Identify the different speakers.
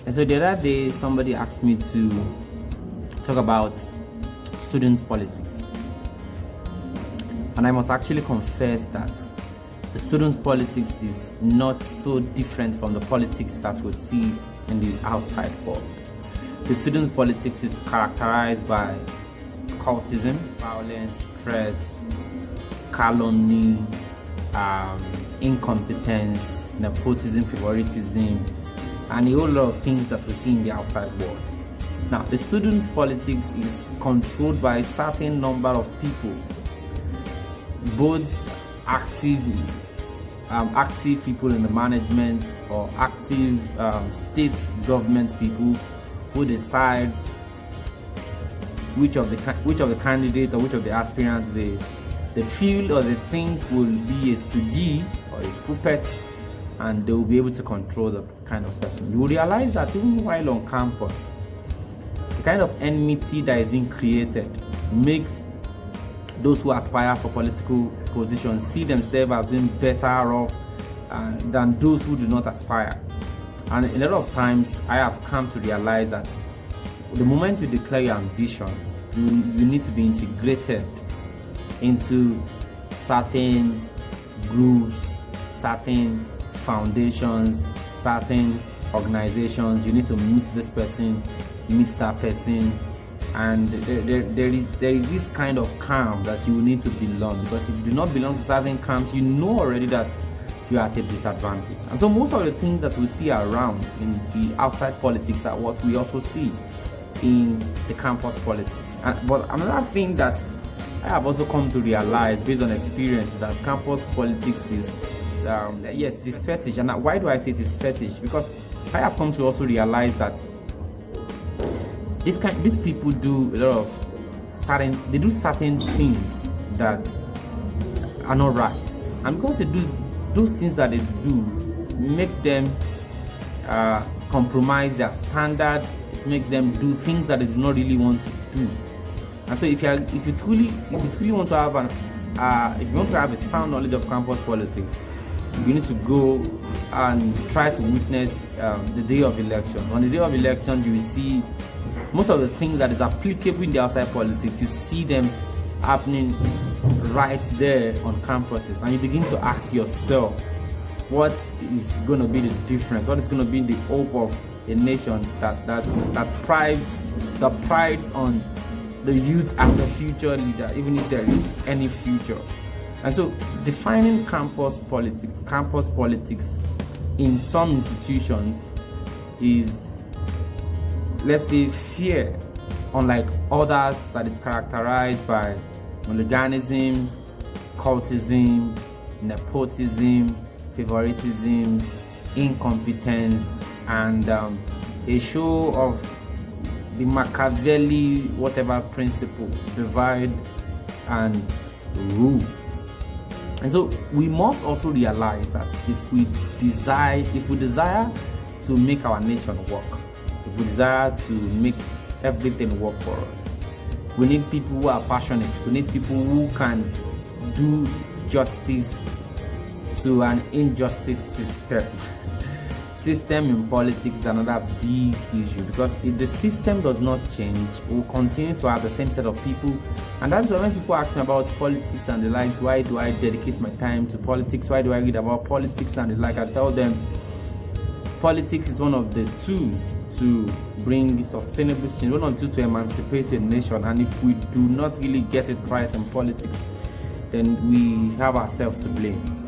Speaker 1: And so the other day, somebody asked me to talk about student politics. And I must actually confess that the student politics is not so different from the politics that we see in the outside world. The student politics is characterized by cultism, violence, threats, calumny, incompetence, nepotism, favoritism, and a whole lot of things that we see in the outside world. Now, the student politics is controlled by a certain number of people, both active people in the management or active state government people who decides which of the candidates or which of the aspirants they feel or they think will be a stooge or a puppet, and they will be able to control the kind of person. You will realize that even while on campus, the kind of enmity that is being created makes those who aspire for political positions see themselves as being better off than those who do not aspire. And a lot of times I have come to realize that the moment you declare your ambition, you need to be integrated into certain groups, certain foundations, certain organizations. You need to meet this person, meet that person, and there is this kind of camp that you need to belong, because if you do not belong to certain camps, you know already that you are at a disadvantage. And so most of the things that we see around in the outside politics are what we also see in the campus politics. But another thing that I have also come to realize based on experience is that campus politics is yes, it is fetish. And why do I say it is fetish? Because I have come to also realize that these people do a lot of certain things that are not right, and because they do those things that they do make them compromise their standard. It makes them do things that they do not really want to do. And so if you truly want to have a sound knowledge of campus politics, you need to go and try to witness the day of elections. On the day of elections, you will see most of the things that is applicable in the outside politics. You see them happening right there on campuses, and you begin to ask yourself, what is going to be the difference? What is going to be the hope of a nation that prides on the youth as a future leader, even if there is any future? And so defining campus politics in some institutions is, let's say, fear, unlike others that is characterized by hooliganism, cultism, nepotism, favoritism, incompetence, and a show of the Machiavelli whatever principle, divide and rule. And so we must also realize that if we desire to make our nation work, if we desire to make everything work for us, we need people who are passionate. We need people who can do justice to an injustice system. System in politics is another big issue, because if the system does not change, we'll continue to have the same set of people. And that's why when people ask me about politics and the likes, why do I dedicate my time to politics? Why do I read about politics and the like? I tell them politics is one of the tools to bring sustainable change, one of the tools to emancipate a nation. And if we do not really get it right in politics, then we have ourselves to blame.